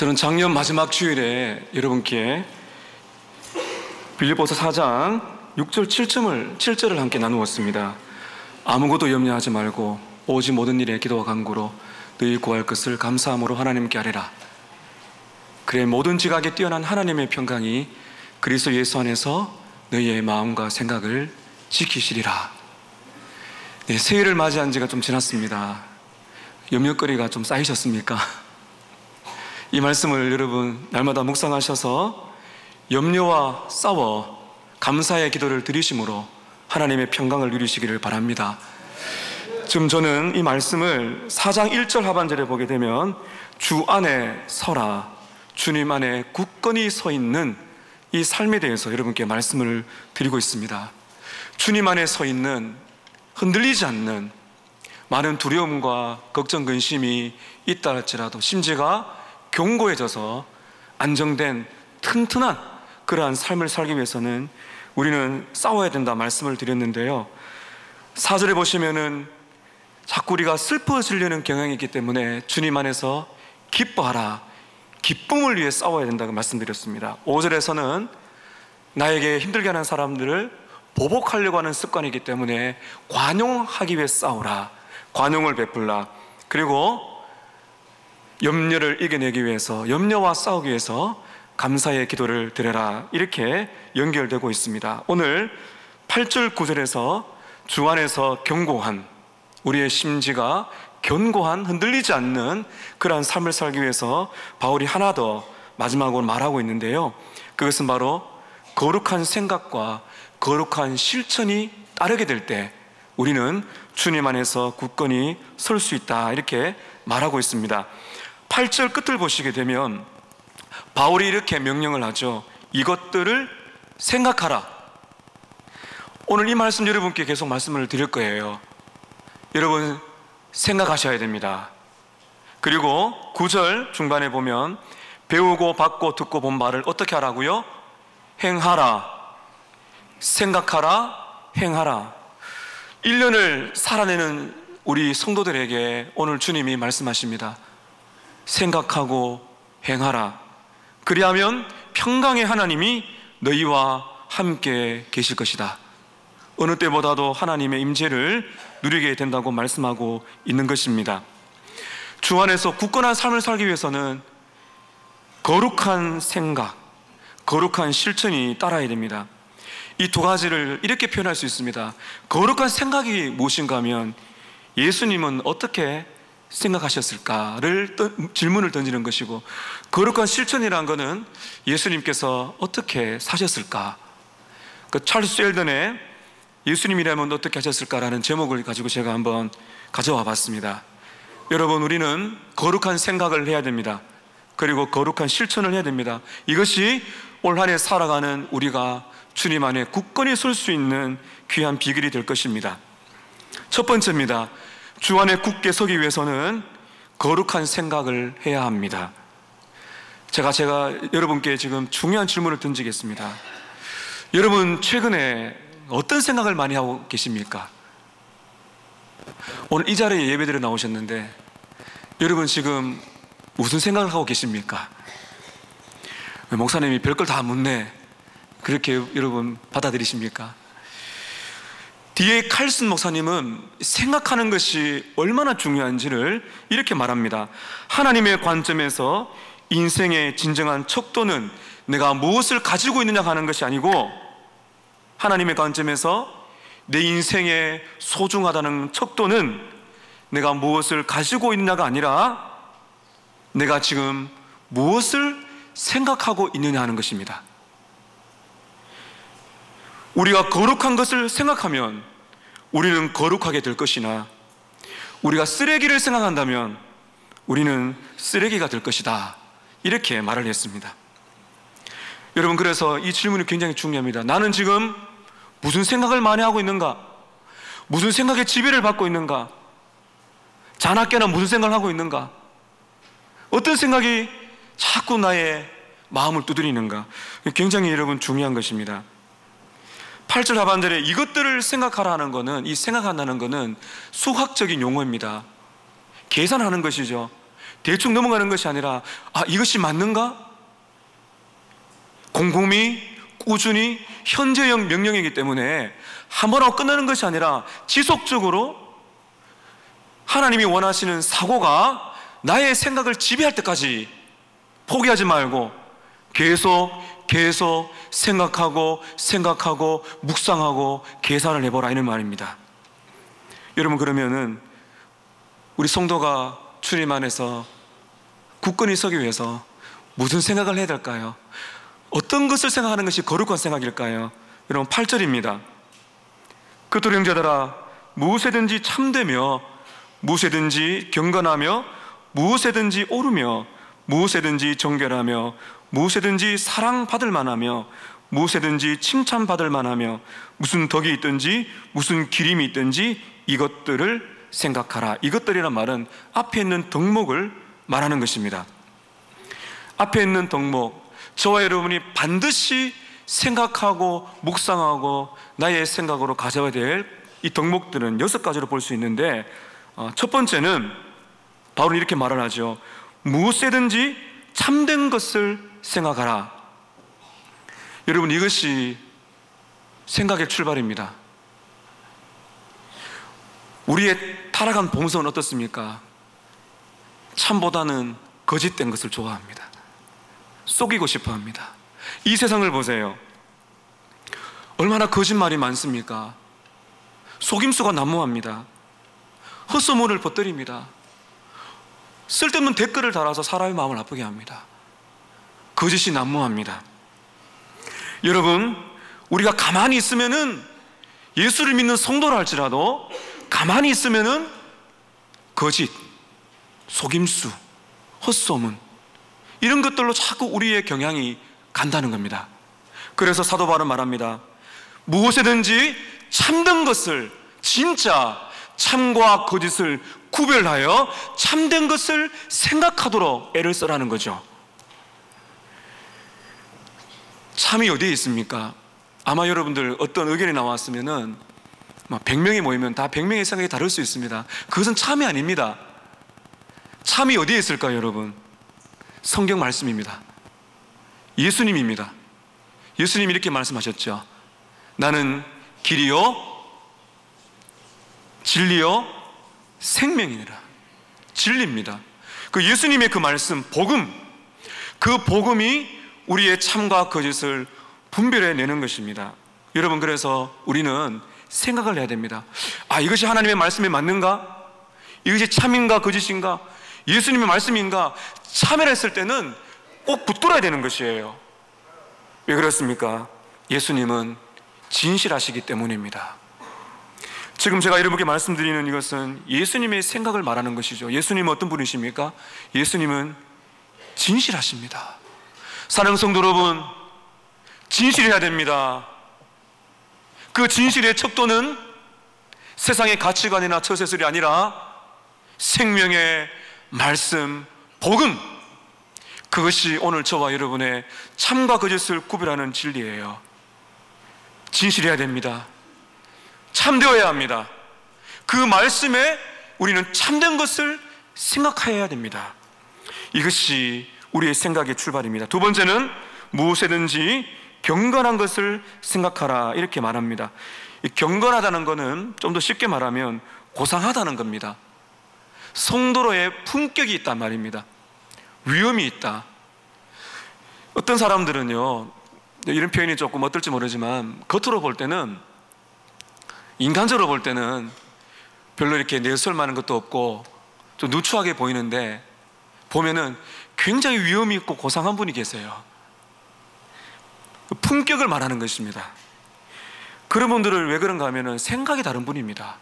저는 작년 마지막 주일에 여러분께 빌립보서 4장 6절 7절을 함께 나누었습니다. 아무것도 염려하지 말고 오직 모든 일에 기도와 간구로 늘 구할 것을 감사함으로 하나님께 아뢰라. 그래 모든 지각에 뛰어난 하나님의 평강이 그리스도 예수 안에서 너희의 마음과 생각을 지키시리라. 네, 새해를 맞이한 지가 좀 지났습니다. 염려거리가 좀 쌓이셨습니까? 이 말씀을 여러분 날마다 묵상하셔서 염려와 싸워 감사의 기도를 드리심으로 하나님의 평강을 누리시기를 바랍니다. 지금 저는 이 말씀을 4장 1절 하반절에 보게 되면 주 안에 서라, 주님 안에 굳건히 서 있는 이 삶에 대해서 여러분께 말씀을 드리고 있습니다. 주님 안에 서 있는, 흔들리지 않는, 많은 두려움과 걱정, 근심이 있다 할지라도 심지가 견고해져서 안정된 튼튼한 그러한 삶을 살기 위해서는 우리는 싸워야 된다 말씀을 드렸는데요, 4절에 보시면은 자꾸 우리가 슬퍼지려는 경향이 있기 때문에 주님 안에서 기뻐하라, 기쁨을 위해 싸워야 된다고 말씀드렸습니다. 5절에서는 나에게 힘들게 하는 사람들을 보복하려고 하는 습관이기 때문에 관용하기 위해 싸우라, 관용을 베풀라. 그리고 염려를 이겨내기 위해서, 염려와 싸우기 위해서 감사의 기도를 드려라, 이렇게 연결되고 있습니다. 오늘 8절 9절에서 주 안에서 견고한, 우리의 심지가 견고한, 흔들리지 않는 그러한 삶을 살기 위해서 바울이 하나 더 마지막으로 말하고 있는데요, 그것은 바로 거룩한 생각과 거룩한 실천이 따르게 될 때 우리는 주님 안에서 굳건히 설 수 있다, 이렇게 말하고 있습니다. 8절 끝을 보시게 되면 바울이 이렇게 명령을 하죠. 이것들을 생각하라. 오늘 이 말씀 여러분께 계속 말씀을 드릴 거예요. 여러분 생각하셔야 됩니다. 그리고 9절 중반에 보면 배우고 받고 듣고 본 말을 어떻게 하라고요? 행하라. 생각하라, 행하라. 1년을 살아내는 우리 성도들에게 오늘 주님이 말씀하십니다. 생각하고 행하라. 그리하면 평강의 하나님이 너희와 함께 계실 것이다. 어느 때보다도 하나님의 임재를 누리게 된다고 말씀하고 있는 것입니다. 주 안에서 굳건한 삶을 살기 위해서는 거룩한 생각, 거룩한 실천이 따라야 됩니다. 이 두 가지를 이렇게 표현할 수 있습니다. 거룩한 생각이 무엇인가 하면 예수님은 어떻게 생각하셨을까를 질문을 던지는 것이고, 거룩한 실천이라는 것은 예수님께서 어떻게 사셨을까. 그 찰스 웰던의 예수님이라면 어떻게 하셨을까라는 제목을 가지고 제가 한번 가져와 봤습니다. 여러분, 우리는 거룩한 생각을 해야 됩니다. 그리고 거룩한 실천을 해야 됩니다. 이것이 올 한 해 살아가는 우리가 주님 안에 굳건히 설 수 있는 귀한 비결이 될 것입니다. 첫 번째입니다. 주 안에 굳게 서기 위해서는 거룩한 생각을 해야 합니다. 제가 여러분께 지금 중요한 질문을 던지겠습니다. 여러분 최근에 어떤 생각을 많이 하고 계십니까? 오늘 이 자리에 예배드려 나오셨는데 여러분 지금 무슨 생각을 하고 계십니까? 목사님이 별걸 다 묻네, 그렇게 여러분 받아들이십니까? D.A. 칼슨 목사님은 생각하는 것이 얼마나 중요한지를 이렇게 말합니다. 하나님의 관점에서 인생의 진정한 척도는 내가 무엇을 가지고 있느냐 하는 것이 아니고, 하나님의 관점에서 내 인생의 소중하다는 척도는 내가 무엇을 가지고 있느냐가 아니라 내가 지금 무엇을 생각하고 있느냐 하는 것입니다. 우리가 거룩한 것을 생각하면 우리는 거룩하게 될 것이나, 우리가 쓰레기를 생각한다면 우리는 쓰레기가 될 것이다, 이렇게 말을 했습니다. 여러분, 그래서 이 질문이 굉장히 중요합니다. 나는 지금 무슨 생각을 많이 하고 있는가? 무슨 생각에 지배를 받고 있는가? 자나깨나 무슨 생각을 하고 있는가? 어떤 생각이 자꾸 나의 마음을 두드리는가? 굉장히 여러분 중요한 것입니다. 8절 하반절에 이것들을 생각하라 하는 것은, 이 생각한다는 것은 수학적인 용어입니다. 계산하는 것이죠. 대충 넘어가는 것이 아니라 이것이 맞는가? 곰곰이 꾸준히 현재형 명령이기 때문에 한 번 하고 끝나는 것이 아니라 지속적으로 하나님이 원하시는 사고가 나의 생각을 지배할 때까지 포기하지 말고 계속 생각하고 묵상하고 계산을 해보라, 이런 말입니다. 여러분, 그러면은 우리 성도가 주님 안에서 굳건히 서기 위해서 무슨 생각을 해야 될까요? 어떤 것을 생각하는 것이 거룩한 생각일까요? 여러분, 8절입니다. 그토록 형제들아, 무엇에든지 참되며 무엇에든지 경건하며 무엇에든지 옳으며 무엇에든지 정결하며 무엇에든지 사랑받을 만하며 무엇에든지 칭찬받을 만하며 무슨 덕이 있든지 무슨 기림이 있든지 이것들을 생각하라. 이것들이란 말은 앞에 있는 덕목을 말하는 것입니다. 앞에 있는 덕목, 저와 여러분이 반드시 생각하고 묵상하고 나의 생각으로 가져야 될 이 덕목들은 6가지로 볼 수 있는데, 첫 번째는 바울은 이렇게 말을 하죠. 무엇이든지 참된 것을 생각하라. 여러분, 이것이 생각의 출발입니다. 우리의 타락한 본성은 어떻습니까? 참보다는 거짓된 것을 좋아합니다. 속이고 싶어 합니다. 이 세상을 보세요. 얼마나 거짓말이 많습니까? 속임수가 난무합니다. 헛소문을 퍼뜨립니다. 쓸데없는 댓글을 달아서 사람의 마음을 아프게 합니다. 거짓이 난무합니다. 여러분, 우리가 가만히 있으면은, 예수를 믿는 성도라 할지라도 가만히 있으면은 거짓, 속임수, 헛소문, 이런 것들로 자꾸 우리의 경향이 간다는 겁니다. 그래서 사도 바울은 말합니다. 무엇이든지 참된 것을, 진짜 참과 거짓을 구별하여 참된 것을 생각하도록 애를 써라는 거죠. 참이 어디에 있습니까? 아마 여러분들 어떤 의견이 나왔으면은 100명이 모이면 다 100명의 생각이 다를 수 있습니다. 그것은 참이 아닙니다. 참이 어디에 있을까요, 여러분? 성경 말씀입니다. 예수님입니다. 예수님이 이렇게 말씀하셨죠. 나는 길이요 진리요 생명이니라. 진리입니다. 그 예수님의 그 말씀, 복음, 그 복음이 우리의 참과 거짓을 분별해내는 것입니다. 여러분, 그래서 우리는 생각을 해야 됩니다. 이것이 하나님의 말씀에 맞는가? 이것이 참인가 거짓인가? 예수님의 말씀인가? 참여를 했을 때는 꼭 붙들어야 되는 것이에요. 왜 그렇습니까? 예수님은 진실하시기 때문입니다. 지금 제가 여러분께 말씀드리는 이것은 예수님의 생각을 말하는 것이죠. 예수님은 어떤 분이십니까? 예수님은 진실하십니다. 사랑하는 성도 여러분, 진실해야 됩니다. 그 진실의 척도는 세상의 가치관이나 처세술이 아니라 생명의 말씀, 복음, 그것이 오늘 저와 여러분의 참과 거짓을 구별하는 진리예요. 진실해야 됩니다. 참되어야 합니다. 그 말씀에 우리는 참된 것을 생각해야 됩니다. 이것이 우리의 생각의 출발입니다. 두 번째는 무엇이든지 경건한 것을 생각하라, 이렇게 말합니다. 이 경건하다는 것은 좀 더 쉽게 말하면 고상하다는 겁니다. 성도로의 품격이 있단 말입니다. 위엄이 있다. 어떤 사람들은요, 이런 표현이 조금 어떨지 모르지만 겉으로 볼 때는, 인간적으로 볼 때는 별로 이렇게 내설 많은 것도 없고 좀 누추하게 보이는데, 보면은 굉장히 위엄이 있고 고상한 분이 계세요. 품격을 말하는 것입니다. 그런 분들을 왜 그런가 하면은 생각이 다른 분입니다.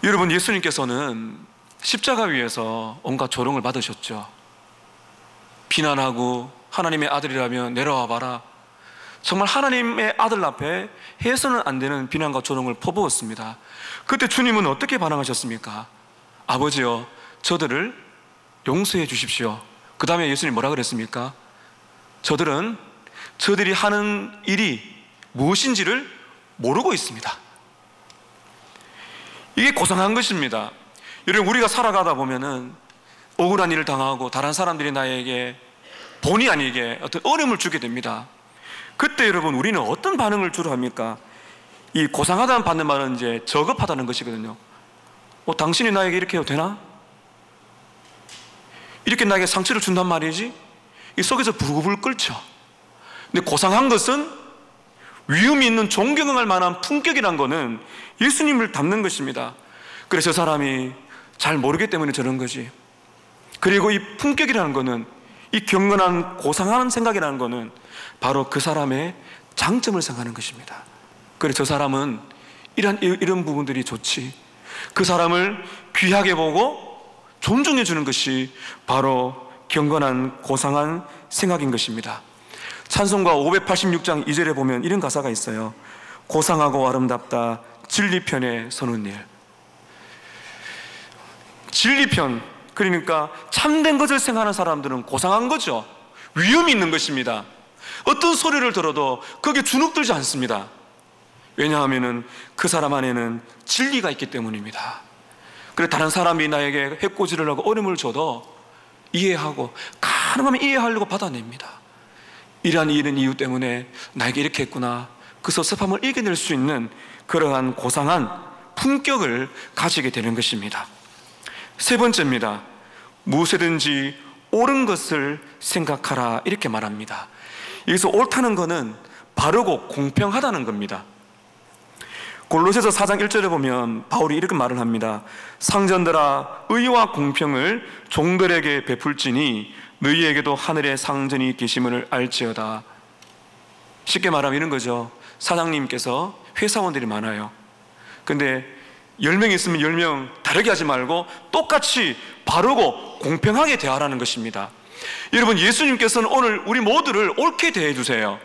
여러분, 예수님께서는 십자가 위에서 온갖 조롱을 받으셨죠. 비난하고 하나님의 아들이라면 내려와 봐라. 정말 하나님의 아들 앞에 해서는 안 되는 비난과 조롱을 퍼부었습니다. 그때 주님은 어떻게 반응하셨습니까? 아버지여, 저들을 용서해 주십시오. 그 다음에 예수님 뭐라 그랬습니까? 저들은 저들이 하는 일이 무엇인지를 모르고 있습니다. 이게 고상한 것입니다. 여러분, 우리가 살아가다 보면은 억울한 일을 당하고 다른 사람들이 나에게 본의 아니게 어떤 어려움을 주게 됩니다. 그때 여러분, 우리는 어떤 반응을 주로 합니까? 이 고상하다는 받는 말은 이제 저급하다는 것이거든요. 당신이 나에게 이렇게 해도 되나? 이렇게 나에게 상처를 준단 말이지? 이 속에서 부글부글 끓죠. 근데 고상한 것은 위험이 있는 존경할 만한 품격이란 거는 예수님을 닮는 것입니다. 그래서 저 사람이 잘 모르기 때문에 저런 거지. 그리고 이 품격이라는 거는, 이 경건한 고상한 생각이라는 거는 바로 그 사람의 장점을 생각하는 것입니다. 그래서 저 사람은 이런 부분들이 좋지, 그 사람을 귀하게 보고 존중해 주는 것이 바로 경건한 고상한 생각인 것입니다. 찬송가 586장 2절에 보면 이런 가사가 있어요. 고상하고 아름답다 진리편에 서는 일. 진리편, 그러니까 참된 것을 생각하는 사람들은 고상한 거죠. 위험이 있는 것입니다. 어떤 소리를 들어도 거기에 주눅들지 않습니다. 왜냐하면 그 사람 안에는 진리가 있기 때문입니다. 그래서 다른 사람이 나에게 해코지를 하고 어려움을 줘도 이해하고, 가능하면 이해하려고 받아냅니다. 이러한 이유 때문에 나에게 이렇게 했구나, 그 섭섭함을 이겨낼 수 있는 그러한 고상한 품격을 가지게 되는 것입니다. 세 번째입니다. 무엇이든지 옳은 것을 생각하라, 이렇게 말합니다. 여기서 옳다는 것은 바르고 공평하다는 겁니다. 골로새서 4장 1절에 보면 바울이 이렇게 말을 합니다. 상전들아, 의와 공평을 종들에게 베풀지니 너희에게도 하늘의 상전이 계심을 알지어다. 쉽게 말하면 이런 거죠. 사장님께서 회사원들이 많아요. 근데 10명 있으면 10명 다르게 하지 말고 똑같이 바르고 공평하게 대하라는 것입니다. 여러분, 예수님께서는 오늘 우리 모두를 옳게 대해 주세요.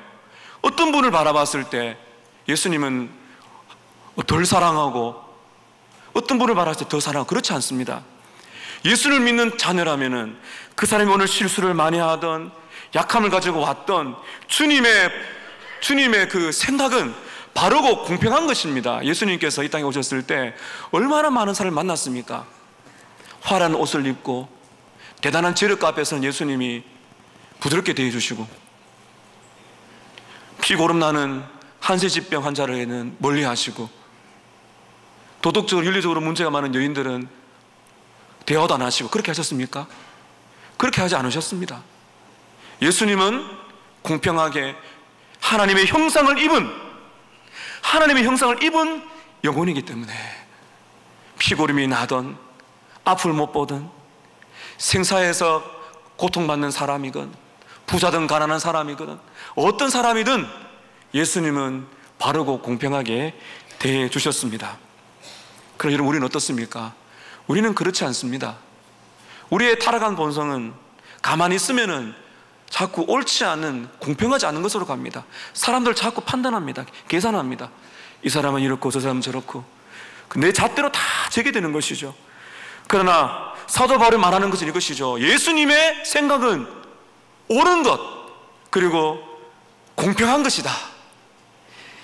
어떤 분을 바라봤을 때 예수님은 덜 사랑하고, 어떤 분을 바라봤을 때 더 사랑하고, 그렇지 않습니다. 예수를 믿는 자녀라면은 그 사람이 오늘 실수를 많이 하던, 약함을 가지고 왔던 주님의 그 생각은 바르고 공평한 것입니다. 예수님께서 이 땅에 오셨을 때 얼마나 많은 사람을 만났습니까? 화려한 옷을 입고 대단한 재력가 앞에서는 예수님이 부드럽게 대해주시고, 피고름 나는 한세疾병 환자를 멀리 하시고, 도덕적으로 윤리적으로 문제가 많은 여인들은 대화도 안 하시고, 그렇게 하셨습니까? 그렇게 하지 않으셨습니다. 예수님은 공평하게 하나님의 형상을 입은 영혼이기 때문에 피고름이 나던, 앞을 못 보던, 생사에서 고통받는 사람이건 부자든 가난한 사람이건 어떤 사람이든 예수님은 바르고 공평하게 대해 주셨습니다. 그럼 여러분, 우리는 어떻습니까? 우리는 그렇지 않습니다. 우리의 타락한 본성은 가만히 있으면은 자꾸 옳지 않은, 공평하지 않은 것으로 갑니다. 사람들 자꾸 판단합니다. 계산합니다. 이 사람은 이렇고 저 사람은 저렇고, 내 잣대로 다 재게 되는 것이죠. 그러나 사도 바울이 말하는 것은 이것이죠. 예수님의 생각은 옳은 것, 그리고 공평한 것이다.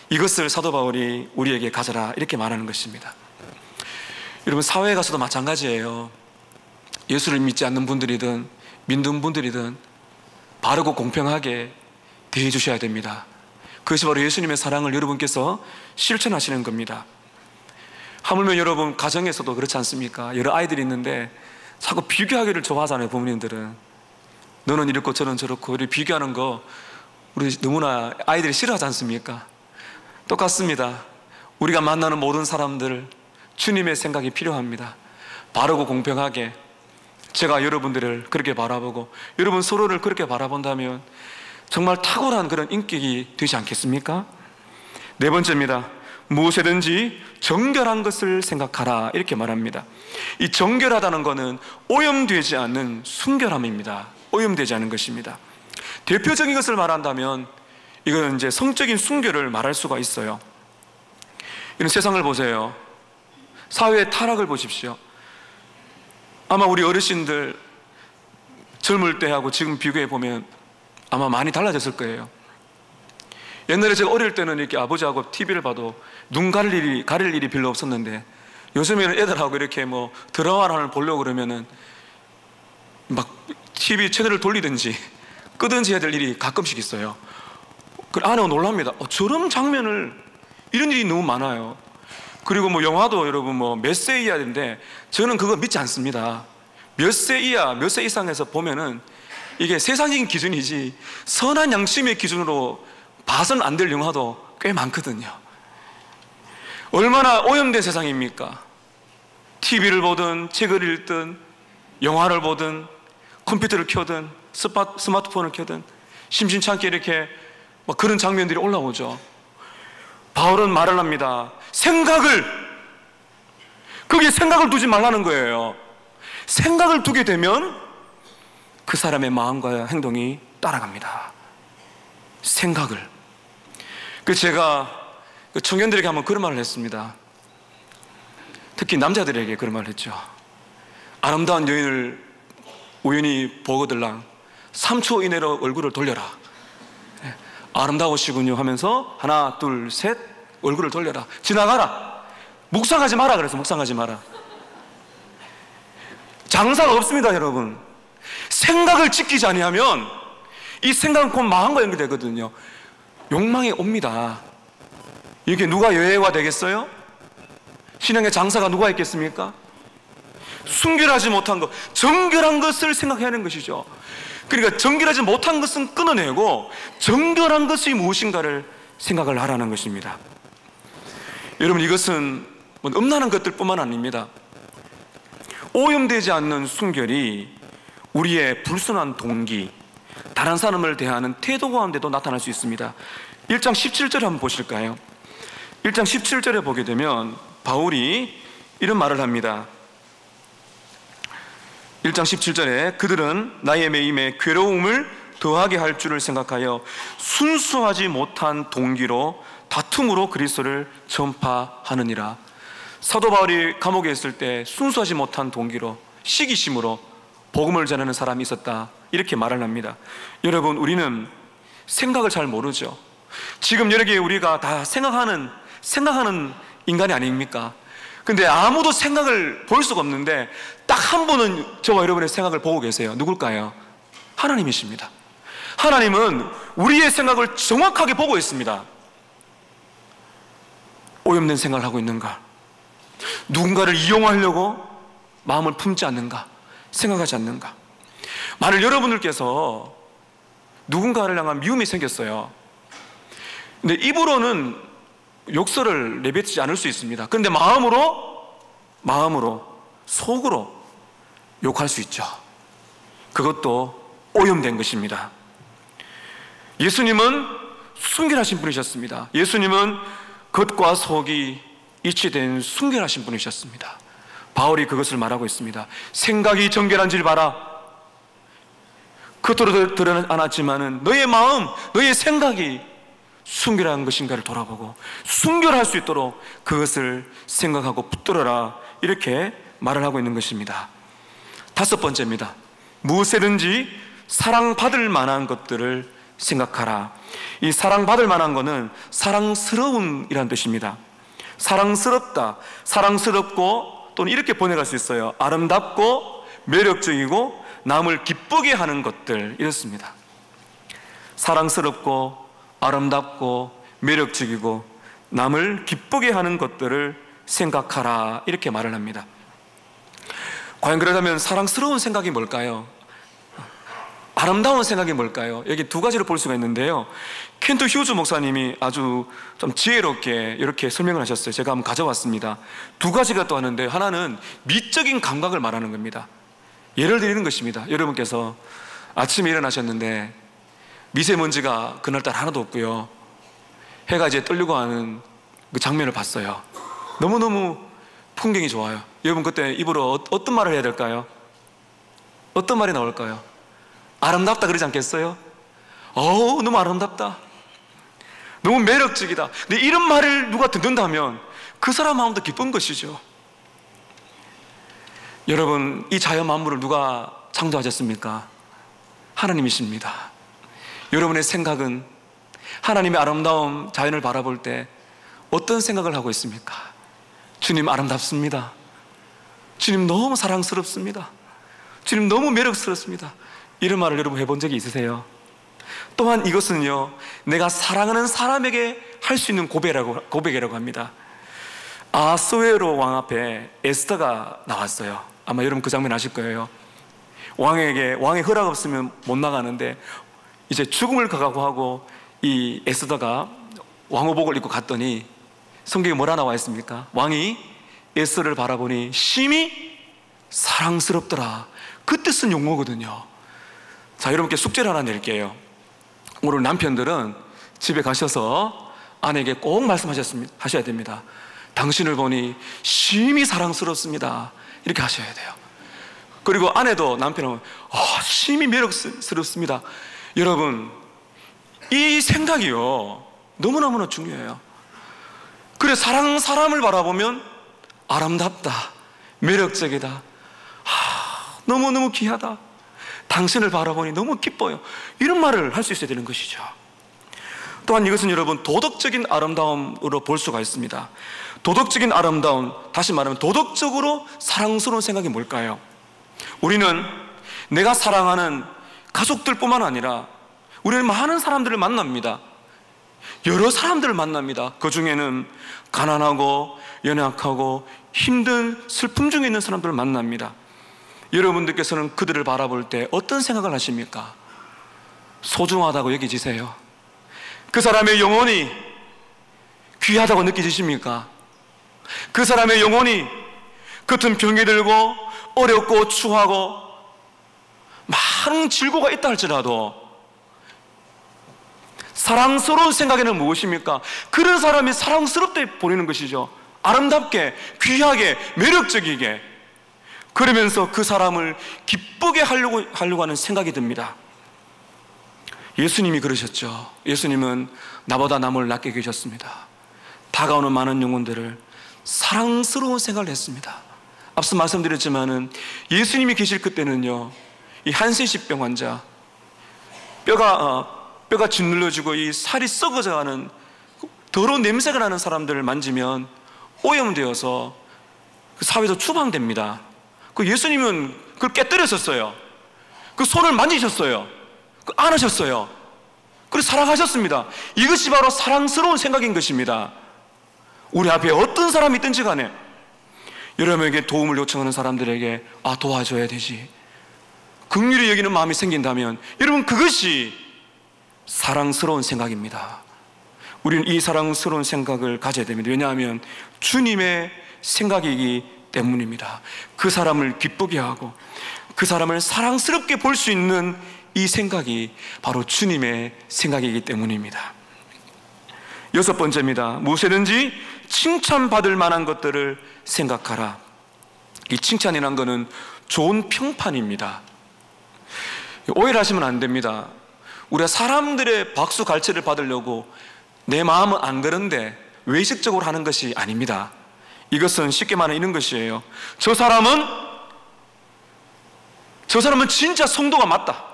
이것을 사도 바울이 우리에게 가져라, 이렇게 말하는 것입니다. 여러분, 사회에 가서도 마찬가지예요. 예수를 믿지 않는 분들이든 믿는 분들이든 바르고 공평하게 대해 주셔야 됩니다. 그것이 바로 예수님의 사랑을 여러분께서 실천하시는 겁니다. 하물며 여러분, 가정에서도 그렇지 않습니까? 여러 아이들이 있는데 자꾸 비교하기를 좋아하잖아요. 부모님들은 너는 이렇고 저는 저렇고, 우리 비교하는 거 우리 너무나 아이들이 싫어하지 않습니까? 똑같습니다. 우리가 만나는 모든 사람들, 주님의 생각이 필요합니다. 바르고 공평하게 제가 여러분들을 그렇게 바라보고 여러분 서로를 그렇게 바라본다면 정말 탁월한 그런 인격이 되지 않겠습니까? 네 번째입니다. 무엇이든지 정결한 것을 생각하라, 이렇게 말합니다. 이 정결하다는 것은 오염되지 않는 순결함입니다. 오염되지 않은 것입니다. 대표적인 것을 말한다면 이건 이제 성적인 순결을 말할 수가 있어요. 이런 세상을 보세요. 사회의 타락을 보십시오. 아마 우리 어르신들 젊을 때하고 지금 비교해 보면 아마 많이 달라졌을 거예요. 옛날에 제가 어릴 때는 이렇게 아버지하고 TV를 봐도 눈 가릴 일이 별로 없었는데 요즘에는 애들하고 이렇게 뭐 드라마를 보려고 그러면은 막 TV 채널을 돌리든지 끄든지 해야 될 일이 가끔씩 있어요. 그 아내가 놀랍니다. 저런 장면을, 이런 일이 너무 많아요. 그리고 뭐 영화도 여러분 뭐 몇 세 이하인데 저는 그거 믿지 않습니다. 몇 세 이하, 몇 세 이상에서 보면은 이게 세상적인 기준이지 선한 양심의 기준으로 봐서는 안 될 영화도 꽤 많거든요. 얼마나 오염된 세상입니까? TV를 보든 책을 읽든 영화를 보든 컴퓨터를 켜든 스마트폰을 켜든 심심찮게 이렇게 막 그런 장면들이 올라오죠. 바울은 말을 합니다. 거기에 생각을 두지 말라는 거예요. 생각을 두게 되면 그 사람의 마음과 행동이 따라갑니다. 생각을. 제가 청년들에게 한번 그런 말을 했습니다. 특히 남자들에게 그런 말을 했죠. 아름다운 여인을 우연히 보거들랑 3초 이내로 얼굴을 돌려라. 아름다우시군요 하면서 하나 둘 셋 얼굴을 돌려라. 지나가라. 묵상하지 마라. 그래서 묵상하지 마라. 장사가 없습니다, 여러분. 생각을 지키지 아니하면 이 생각은 곧 마음과 연결되거든요. 욕망이 옵니다. 이게 누가 여호와 되겠어요? 신앙의 장사가 누가 있겠습니까? 순결하지 못한 것, 정결한 것을 생각해야 하는 것이죠. 그러니까 정결하지 못한 것은 끊어내고 정결한 것이 무엇인가를 생각을 하라는 것입니다. 여러분, 이것은 뭐 음란한 것들뿐만 아닙니다. 오염되지 않는 순결이 우리의 불순한 동기, 다른 사람을 대하는 태도 가운데도 나타날 수 있습니다. 1장 17절을 한번 보실까요? 1장 17절에 보게 되면 바울이 이런 말을 합니다. 1장 17절에 그들은 나의 매임에 괴로움을 더하게 할 줄을 생각하여 순수하지 못한 동기로 다툼으로 그리스도를 전파하느니라. 사도 바울이 감옥에 있을 때 순수하지 못한 동기로 시기심으로 복음을 전하는 사람이 있었다, 이렇게 말을 합니다. 여러분, 우리는 생각을 잘 모르죠. 지금 여기 우리가 다 생각하는 인간이 아닙니까? 근데 아무도 생각을 볼 수가 없는데 딱 한 분은 저와 여러분의 생각을 보고 계세요. 누굴까요? 하나님이십니다. 하나님은 우리의 생각을 정확하게 보고 있습니다. 오염된 생각을 하고 있는가? 누군가를 이용하려고 마음을 품지 않는가? 생각하지 않는가? 만일 여러분들께서 누군가를 향한 미움이 생겼어요. 근데 입으로는 욕설을 내뱉지 않을 수 있습니다. 그런데 마음으로 속으로 욕할 수 있죠. 그것도 오염된 것입니다. 예수님은 순결하신 분이셨습니다. 예수님은 겉과 속이 일치된 순결하신 분이셨습니다. 바울이 그것을 말하고 있습니다. 생각이 정결한지를 봐라. 겉으로 드러나지 너의 마음, 너의 생각이 순결한 것인가를 돌아보고 순결할 수 있도록 그것을 생각하고 붙들어라, 이렇게 말을 하고 있는 것입니다. 5번째입니다. 무엇이든지 사랑받을 만한 것들을 생각하라. 이 사랑받을 만한 것은 사랑스러움이라는 뜻입니다. 사랑스럽다, 사랑스럽고, 또는 이렇게 번역할 수 있어요. 아름답고 매력적이고 남을 기쁘게 하는 것들, 이렇습니다. 사랑스럽고 아름답고 매력적이고 남을 기쁘게 하는 것들을 생각하라, 이렇게 말을 합니다. 과연 그렇다면 사랑스러운 생각이 뭘까요? 아름다운 생각이 뭘까요? 여기 두 가지로 볼 수가 있는데요. 켄트 휴즈 목사님이 아주 좀 지혜롭게 이렇게 설명을 하셨어요. 제가 한번 가져왔습니다. 두 가지가 또 하는데, 하나는 미적인 감각을 말하는 겁니다. 예를 드리는 것입니다. 여러분께서 아침에 일어나셨는데 미세먼지가 그날따라 하나도 없고요, 해가 이제 뜨려고 하는 그 장면을 봤어요. 너무너무 풍경이 좋아요. 여러분, 그때 입으로 어떤 말을 해야 될까요? 어떤 말이 나올까요? 아름답다 그러지 않겠어요? 너무 아름답다, 너무 매력적이다. 근데 이런 말을 누가 듣는다면 그 사람 마음도 기쁜 것이죠. 여러분, 이 자연 만물을 누가 창조하셨습니까? 하나님이십니다. 여러분의 생각은 하나님의 아름다운 자연을 바라볼 때 어떤 생각을 하고 있습니까? 주님 아름답습니다. 주님 너무 사랑스럽습니다. 주님 너무 매력스럽습니다. 이런 말을 여러분 해본 적이 있으세요? 또한 이것은요, 내가 사랑하는 사람에게 할 수 있는 고백이라고 합니다. 아소에로 왕 앞에 에스더가 나왔어요. 아마 여러분 그 장면 아실 거예요. 왕의 허락 없으면 못 나가는데 이제 죽음을 각오하고 이 에스더가 왕호복을 입고 갔더니 성경에 뭐라 나와 있습니까? 왕이 에스더를 바라보니 심히 사랑스럽더라. 그때 쓴 용어거든요. 자, 여러분께 숙제를 하나 낼게요. 오늘 남편들은 집에 가셔서 아내에게 꼭 말씀하셔야 됩니다. 당신을 보니 심히 사랑스럽습니다. 이렇게 하셔야 돼요. 그리고 아내도 남편은 심히 매력스럽습니다. 여러분, 이 생각이요, 너무너무나 중요해요. 그래, 사람을 바라보면 아름답다, 매력적이다, 너무너무 귀하다, 당신을 바라보니 너무 기뻐요, 이런 말을 할 수 있어야 되는 것이죠. 또한 이것은 여러분 도덕적인 아름다움으로 볼 수가 있습니다. 도덕적인 아름다움, 다시 말하면 도덕적으로 사랑스러운 생각이 뭘까요? 우리는 내가 사랑하는 가족들뿐만 아니라 우리는 많은 사람들을 만납니다. 여러 사람들을 만납니다. 그 중에는 가난하고 연약하고 힘든 슬픔 중에 있는 사람들을 만납니다. 여러분들께서는 그들을 바라볼 때 어떤 생각을 하십니까? 소중하다고 여기지세요? 그 사람의 영혼이 귀하다고 느끼십니까? 그 사람의 영혼이 겉은 병이 들고 어렵고 추하고 많은 질고가 있다 할지라도 사랑스러운 생각에는 무엇입니까? 그런 사람이 사랑스럽게 보이는 것이죠. 아름답게, 귀하게, 매력적이게. 그러면서 그 사람을 기쁘게 하려고 하는 생각이 듭니다. 예수님이 그러셨죠. 예수님은 나보다 남을 낫게 계셨습니다. 다가오는 많은 영혼들을 사랑스러운 생각을 했습니다. 앞서 말씀드렸지만은 예수님이 계실 그때는요, 이 한센시병 환자, 뼈가 짓눌러지고 이 살이 썩어져가는 더러운 냄새가 나는 사람들을 만지면 오염되어서 그 사회에서 추방됩니다. 그 예수님은 그걸 깨뜨렸었어요. 그 손을 만지셨어요. 그 안으셨어요. 그래서 사랑하셨습니다. 이것이 바로 사랑스러운 생각인 것입니다. 우리 앞에 어떤 사람이 있든지 간에 여러분에게 도움을 요청하는 사람들에게 도와줘야 되지, 긍휼히 여기는 마음이 생긴다면 여러분, 그것이 사랑스러운 생각입니다. 우리는 이 사랑스러운 생각을 가져야 됩니다. 왜냐하면 주님의 생각이기 때문입니다. 그 사람을 기쁘게 하고 그 사람을 사랑스럽게 볼 수 있는 이 생각이 바로 주님의 생각이기 때문입니다. 여섯 번째입니다. 무엇이든지 칭찬받을 만한 것들을 생각하라. 이 칭찬이란 것은 좋은 평판입니다. 오해를 하시면 안 됩니다. 우리가 사람들의 박수 갈채를 받으려고 내 마음은 안 그런데 외식적으로 하는 것이 아닙니다. 이것은 쉽게 말하면 이런 것이에요. 저 사람은 진짜 성도가 맞다,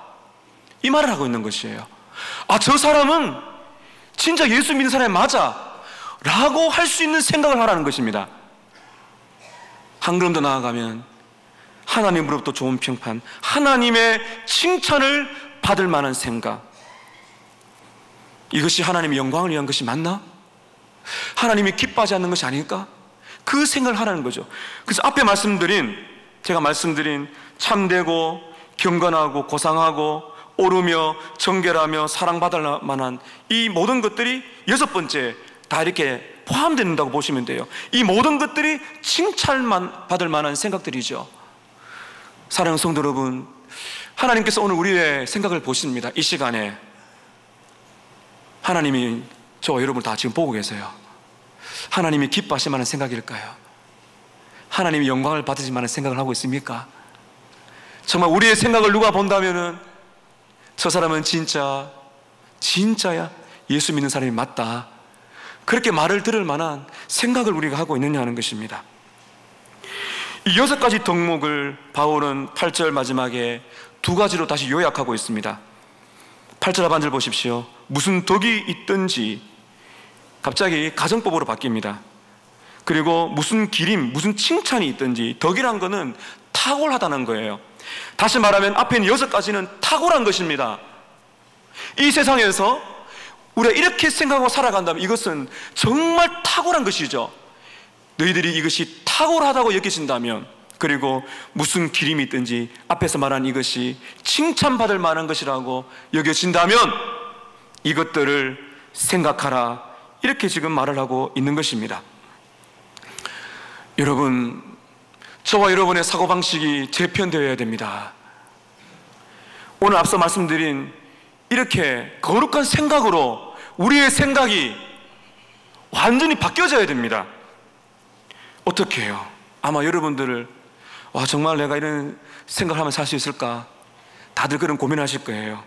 이 말을 하고 있는 것이에요. 저 사람은 진짜 예수 믿는 사람이 맞아 라고 할 수 있는 생각을 하라는 것입니다. 한 걸음 더 나아가면 하나님으로부터 좋은 평판, 하나님의 칭찬을 받을 만한 생각, 이것이 하나님의 영광을 위한 것이 맞나? 하나님이 기뻐하지 않는 것이 아닐까? 그 생각을 하라는 거죠. 그래서 앞에 제가 말씀드린 참되고 경건하고 고상하고 오르며 정결하며 사랑받을 만한 이 모든 것들이 여섯 번째 다 이렇게 포함된다고 보시면 돼요. 이 모든 것들이 칭찬만 받을 만한 생각들이죠. 사랑하는 성도 여러분, 하나님께서 오늘 우리의 생각을 보십니다. 이 시간에 하나님이 저와 여러분을 다 지금 보고 계세요. 하나님이 기뻐하실 만한 생각일까요? 하나님이 영광을 받으실 만한 생각을 하고 있습니까? 정말 우리의 생각을 누가 본다면은 저 사람은 진짜야 예수 믿는 사람이 맞다, 그렇게 말을 들을 만한 생각을 우리가 하고 있느냐 하는 것입니다. 이 여섯 가지 덕목을 바울은 8절 마지막에 두 가지로 다시 요약하고 있습니다. 8절 하반절 보십시오. 무슨 덕이 있든지, 갑자기 가정법으로 바뀝니다. 그리고 무슨 기림, 무슨 칭찬이 있든지, 덕이란 거는 탁월하다는 거예요. 다시 말하면 앞에 있는 6가지는 탁월한 것입니다. 이 세상에서 우리가 이렇게 생각하고 살아간다면 이것은 정말 탁월한 것이죠. 너희들이 이것이 탁월하다고 여겨진다면, 그리고 무슨 기림이 있든지 앞에서 말한 이것이 칭찬받을 만한 것이라고 여겨진다면 이것들을 생각하라, 이렇게 지금 말을 하고 있는 것입니다. 여러분, 저와 여러분의 사고방식이 재편되어야 됩니다. 오늘 앞서 말씀드린 이렇게 거룩한 생각으로 우리의 생각이 완전히 바뀌어져야 됩니다. 어떻게 해요? 아마 여러분들을 정말 내가 이런 생각을 하면 살 수 있을까? 다들 그런 고민하실 거예요.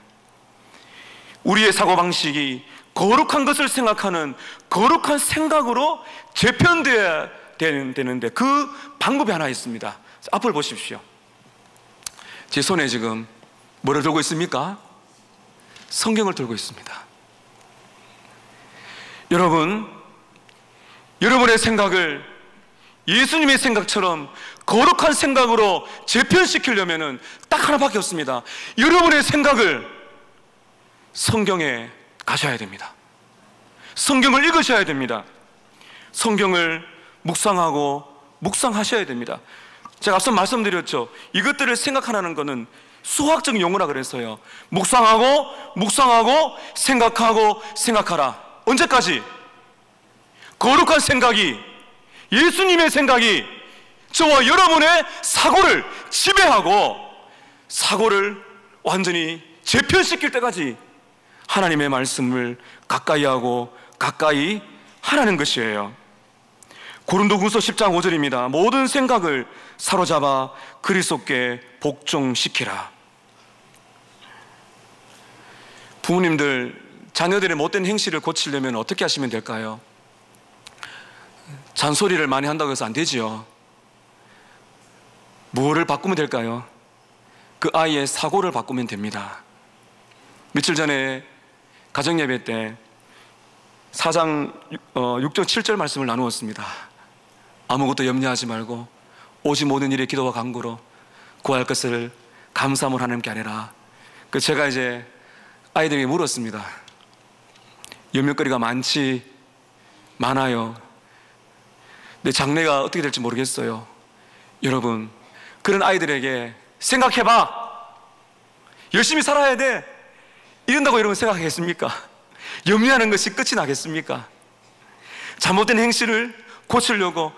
우리의 사고방식이 거룩한 것을 생각하는 거룩한 생각으로 재편되어야 되는데 그 방법이 하나 있습니다. 앞을 보십시오. 제 손에 지금 뭐를 들고 있습니까? 성경을 들고 있습니다. 여러분, 여러분의 생각을 예수님의 생각처럼 거룩한 생각으로 재편시키려면 딱 하나밖에 없습니다. 여러분의 생각을 성경에 가셔야 됩니다. 성경을 읽으셔야 됩니다. 성경을 묵상하고 묵상하셔야 됩니다. 제가 앞서 말씀드렸죠. 이것들을 생각하라는 것은 수학적 용어라 그랬어요. 묵상하고 생각하고 생각하라. 언제까지? 거룩한 생각이, 예수님의 생각이 저와 여러분의 사고를 지배하고 사고를 완전히 재편시킬 때까지 하나님의 말씀을 가까이 하고 가까이 하라는 것이에요. 고린도후서 10장 5절입니다. 모든 생각을 사로잡아 그리스도께 복종시키라. 부모님들, 자녀들의 못된 행실을 고치려면 어떻게 하시면 될까요? 잔소리를 많이 한다고 해서 안 되지요. 뭐를 바꾸면 될까요? 그 아이의 사고를 바꾸면 됩니다. 며칠 전에 가정예배 때 4장 6절 7절 말씀을 나누었습니다. 아무것도 염려하지 말고 오직 모든 일에 기도와 간구로 구할 것을 감사함으로 하나님께 아뢰라. 제가 이제 아이들에게 물었습니다. 염려거리가 많아요. 내 장래가 어떻게 될지 모르겠어요. 여러분, 그런 아이들에게 생각해봐, 열심히 살아야 돼, 이런다고 여러분 생각하겠습니까? 염려하는 것이 끝이 나겠습니까? 잘못된 행실을 고치려고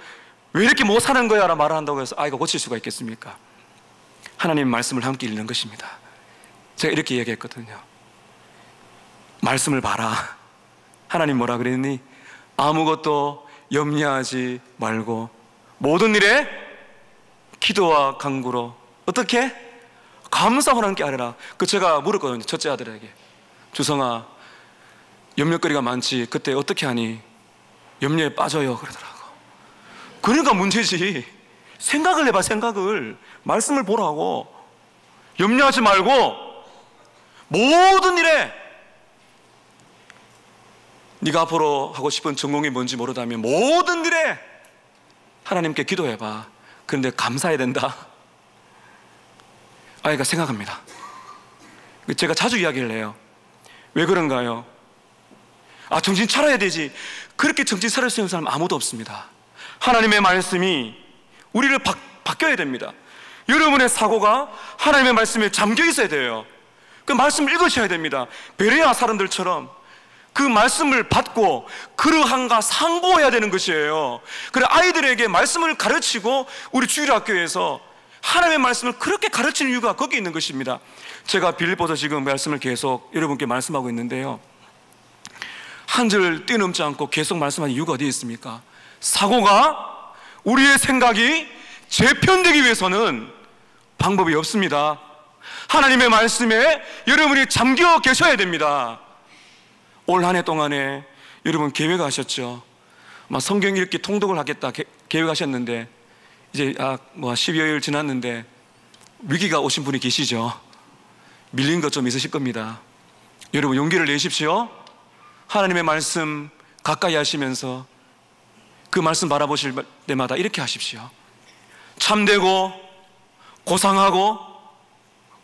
왜 이렇게 못 사는 거야? 라고 말을 한다고 해서 아이가 고칠 수가 있겠습니까? 하나님 말씀을 함께 읽는 것입니다. 제가 이렇게 얘기했거든요. 말씀을 봐라. 하나님 뭐라 그랬니? 아무것도 염려하지 말고 모든 일에 기도와 간구로 어떻게? 감사하고 하나님께 아뢰라. 제가 물었거든요. 첫째 아들에게. 주성아, 염려거리가 많지, 그때 어떻게 하니? 염려에 빠져요 그러더라고. 그러니까 문제지. 생각을 해봐. 생각을. 말씀을 보라고. 염려하지 말고 모든 일에, 네가 앞으로 하고 싶은 전공이 뭔지 모르다면 모든 일에 하나님께 기도해봐. 그런데 감사해야 된다. 아이가 생각합니다. 제가 자주 이야기를 해요. 왜 그런가요? 정신 차려야 되지. 그렇게 정신 차릴 수 있는 사람 아무도 없습니다. 하나님의 말씀이 우리를 바뀌어야 됩니다. 여러분의 사고가 하나님의 말씀에 잠겨 있어야 돼요. 그 말씀을 읽으셔야 됩니다. 베레아 사람들처럼 그 말씀을 받고 그러한가 상고해야 되는 것이에요. 그래, 아이들에게 말씀을 가르치고 우리 주일학교에서 하나님의 말씀을 그렇게 가르치는 이유가 거기 있는 것입니다. 제가 빌립보서 지금 말씀을 계속 여러분께 말씀하고 있는데요, 한 절 뛰어넘지 않고 계속 말씀하는 이유가 어디에 있습니까? 사고가, 우리의 생각이 재편되기 위해서는 방법이 없습니다. 하나님의 말씀에 여러분이 잠겨 계셔야 됩니다. 올 한 해 동안에 여러분 계획하셨죠? 성경 읽기 통독을 하겠다 계획하셨는데 이제 12여일 지났는데 위기가 오신 분이 계시죠? 밀린 것 좀 있으실 겁니다. 여러분 용기를 내십시오. 하나님의 말씀 가까이 하시면서 그 말씀 바라보실 때마다 이렇게 하십시오. 참되고 고상하고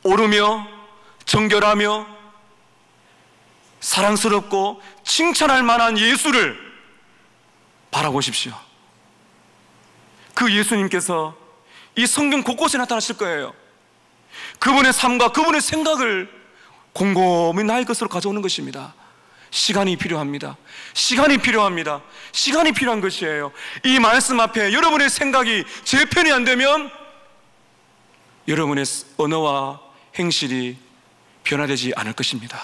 오르며 정결하며 사랑스럽고 칭찬할 만한 예수를 바라보십시오. 그 예수님께서 이 성경 곳곳에 나타나실 거예요. 그분의 삶과 그분의 생각을 곰곰이 나의 것으로 가져오는 것입니다. 시간이 필요합니다. 시간이 필요합니다. 시간이 필요한 것이에요. 이 말씀 앞에 여러분의 생각이 제 편이 안 되면 여러분의 언어와 행실이 변화되지 않을 것입니다.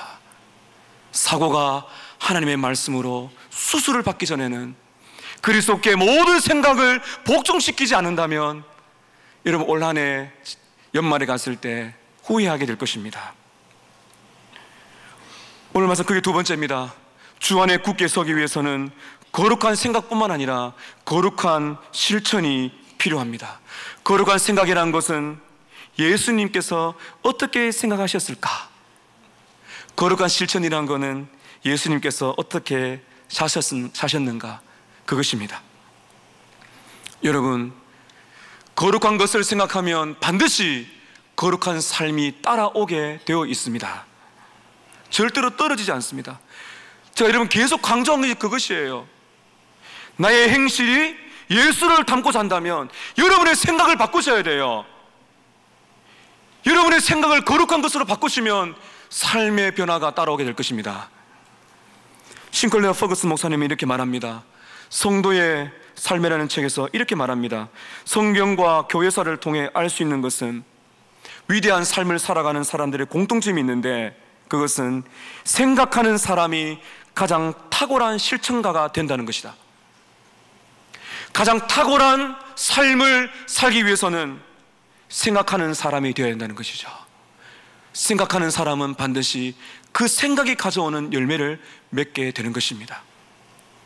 사고가 하나님의 말씀으로 수술을 받기 전에는 그리스도께 모든 생각을 복종시키지 않는다면 여러분 올 한 해 연말에 갔을 때 후회하게 될 것입니다. 오늘 말씀 그게 두 번째입니다. 주 안에 굳게 서기 위해서는 거룩한 생각뿐만 아니라 거룩한 실천이 필요합니다. 거룩한 생각이라는 것은 예수님께서 어떻게 생각하셨을까? 거룩한 실천이라는 것은 예수님께서 어떻게 사셨는가? 그것입니다. 여러분, 거룩한 것을 생각하면 반드시 거룩한 삶이 따라오게 되어 있습니다. 절대로 떨어지지 않습니다. 제가 여러분 계속 강조하는 것이 그것이에요. 나의 행실이 예수를 닮고 산다면 여러분의 생각을 바꾸셔야 돼요. 여러분의 생각을 거룩한 것으로 바꾸시면 삶의 변화가 따라오게 될 것입니다. 싱클레어 퍼거슨 목사님이 이렇게 말합니다. 성도의 삶이라는 책에서 이렇게 말합니다. 성경과 교회사를 통해 알 수 있는 것은 위대한 삶을 살아가는 사람들의 공통점이 있는데 그것은 생각하는 사람이 가장 탁월한 실천가가 된다는 것이다. 가장 탁월한 삶을 살기 위해서는 생각하는 사람이 되어야 한다는 것이죠. 생각하는 사람은 반드시 그 생각이 가져오는 열매를 맺게 되는 것입니다.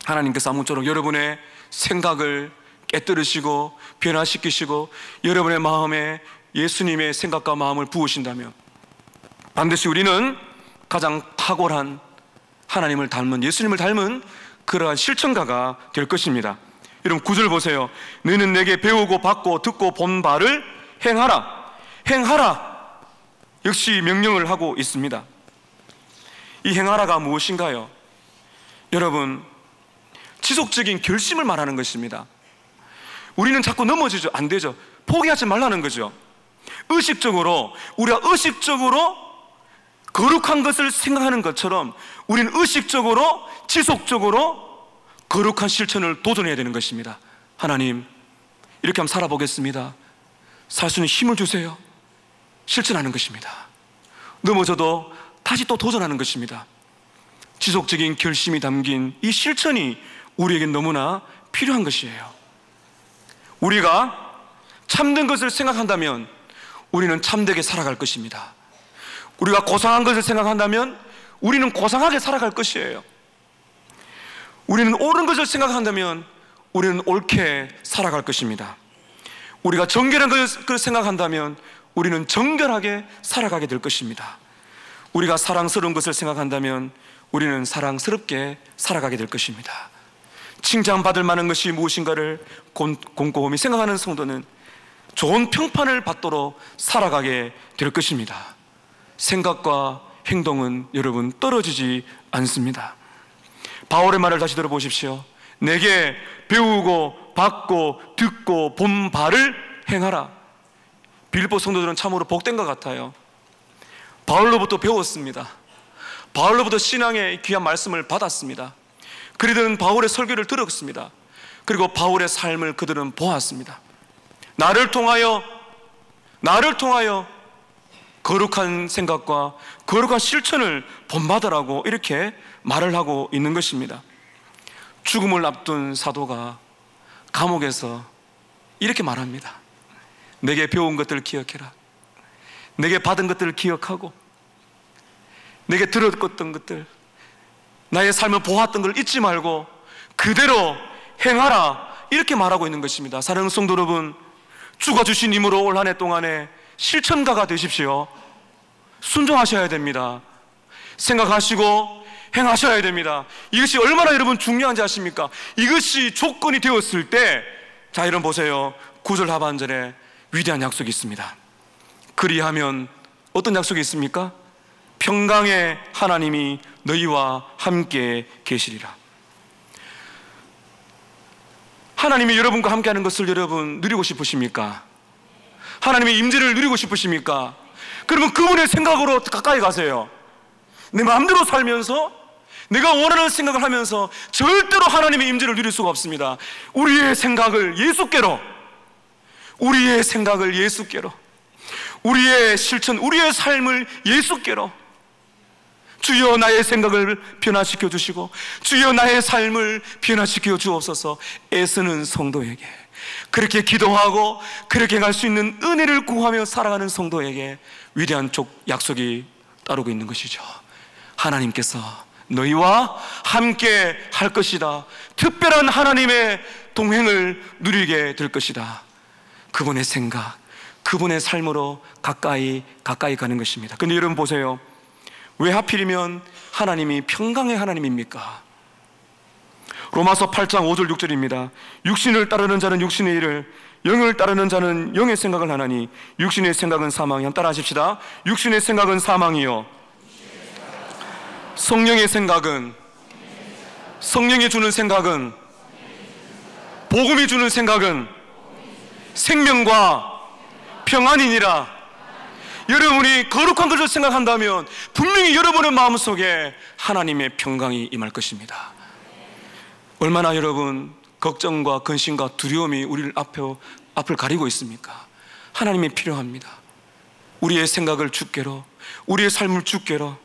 하나님께서 아무쪼록 여러분의 생각을 깨뜨리시고 변화시키시고 여러분의 마음에 예수님의 생각과 마음을 부으신다면 반드시 우리는 가장 탁월한 하나님을 닮은 예수님을 닮은 그러한 실천가가 될 것입니다. 여러분 9절 보세요. 너는 내게 배우고 받고 듣고 본 바를 행하라. 행하라. 역시 명령을 하고 있습니다. 이 행하라가 무엇인가요? 여러분, 지속적인 결심을 말하는 것입니다. 우리는 자꾸 넘어지죠. 안 되죠. 포기하지 말라는 거죠. 우리가 의식적으로 거룩한 것을 생각하는 것처럼 우리는 의식적으로 지속적으로 거룩한 실천을 도전해야 되는 것입니다. 하나님, 이렇게 한번 살아보겠습니다. 살 수 있는 힘을 주세요. 실천하는 것입니다. 넘어져도 다시 또 도전하는 것입니다. 지속적인 결심이 담긴 이 실천이 우리에겐 너무나 필요한 것이에요. 우리가 참된 것을 생각한다면 우리는 참되게 살아갈 것입니다. 우리가 고상한 것을 생각한다면 우리는 고상하게 살아갈 것이에요. 우리는 옳은 것을 생각한다면 우리는 옳게 살아갈 것입니다. 우리가 정결한 것을 생각한다면 우리는 정결하게 살아가게 될 것입니다. 우리가 사랑스러운 것을 생각한다면 우리는 사랑스럽게 살아가게 될 것입니다. 칭찬받을 만한 것이 무엇인가를 곰곰이 생각하는 성도는 좋은 평판을 받도록 살아가게 될 것입니다. 생각과 행동은 여러분 떨어지지 않습니다. 바울의 말을 다시 들어보십시오. 내게 배우고 받고 듣고 본 바를 행하라. 빌립보 성도들은 참으로 복된 것 같아요. 바울로부터 배웠습니다. 바울로부터 신앙의 귀한 말씀을 받았습니다. 그들은 바울의 설교를 들었습니다. 그리고 바울의 삶을 그들은 보았습니다. 나를 통하여 거룩한 생각과 거룩한 실천을 본받으라고 이렇게 말을 하고 있는 것입니다. 죽음을 앞둔 사도가 감옥에서 이렇게 말합니다. 내게 배운 것들을 기억해라. 내게 받은 것들을 기억하고 내게 들었던 것들, 나의 삶을 보았던 걸 잊지 말고 그대로 행하라, 이렇게 말하고 있는 것입니다. 사랑하는 성도 여러분, 주가 주신 힘으로 올 한 해 동안에 실천가가 되십시오. 순종하셔야 됩니다. 생각하시고 행하셔야 됩니다. 이것이 얼마나 여러분 중요한지 아십니까? 이것이 조건이 되었을 때, 자, 여러분 보세요. 9절 하반절에 위대한 약속이 있습니다. 그리하면 어떤 약속이 있습니까? 평강의 하나님이 너희와 함께 계시리라. 하나님이 여러분과 함께하는 것을 여러분 누리고 싶으십니까? 하나님의 임재를 누리고 싶으십니까? 그러면 그분의 생각으로 가까이 가세요. 내 마음대로 살면서 내가 원하는 생각을 하면서 절대로 하나님의 임재를 누릴 수가 없습니다. 우리의 생각을 예수께로, 우리의 생각을 예수께로, 우리의 실천, 우리의 삶을 예수께로, 주여 나의 생각을 변화시켜 주시고 주여 나의 삶을 변화시켜 주옵소서. 애쓰는 성도에게, 그렇게 기도하고 그렇게 갈 수 있는 은혜를 구하며 살아가는 성도에게 위대한 약속이 따르고 있는 것이죠. 하나님께서 너희와 함께 할 것이다. 특별한 하나님의 동행을 누리게 될 것이다. 그분의 생각, 그분의 삶으로 가까이 가는 것입니다. 근데 여러분 보세요. 왜 하필이면 하나님이 평강의 하나님입니까? 로마서 8장 5절 6절입니다. 육신을 따르는 자는 육신의 일을, 영을 따르는 자는 영의 생각을 하나니 육신의 생각은 사망이요. 따라 하십시다. 육신의 생각은 사망이요, 성령의 생각은, 성령이 주는 생각은, 복음이 주는 생각은 생명과 평안이니라. 여러분이 거룩한 것을 생각한다면 분명히 여러분의 마음속에 하나님의 평강이 임할 것입니다. 얼마나 여러분 걱정과 근심과 두려움이 우리를 앞을 가리고 있습니까? 하나님이 필요합니다. 우리의 생각을 주께로, 우리의 삶을 주께로,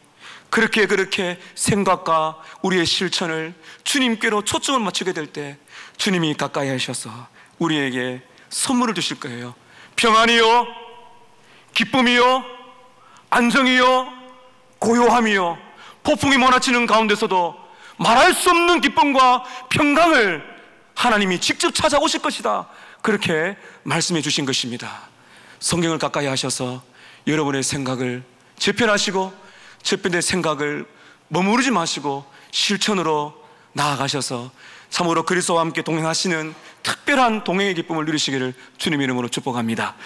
그렇게 생각과 우리의 실천을 주님께로 초점을 맞추게 될 때 주님이 가까이 하셔서 우리에게 선물을 주실 거예요. 평안이요, 기쁨이요, 안정이요, 고요함이요, 폭풍이 몰아치는 가운데서도 말할 수 없는 기쁨과 평강을 하나님이 직접 찾아오실 것이다. 그렇게 말씀해 주신 것입니다. 성경을 가까이 하셔서 여러분의 생각을 재편하시고 재편된 생각을 머무르지 마시고 실천으로 나아가셔서 참으로 그리스도와 함께 동행하시는 특별한 동행의 기쁨을 누리시기를 주님 이름으로 축복합니다.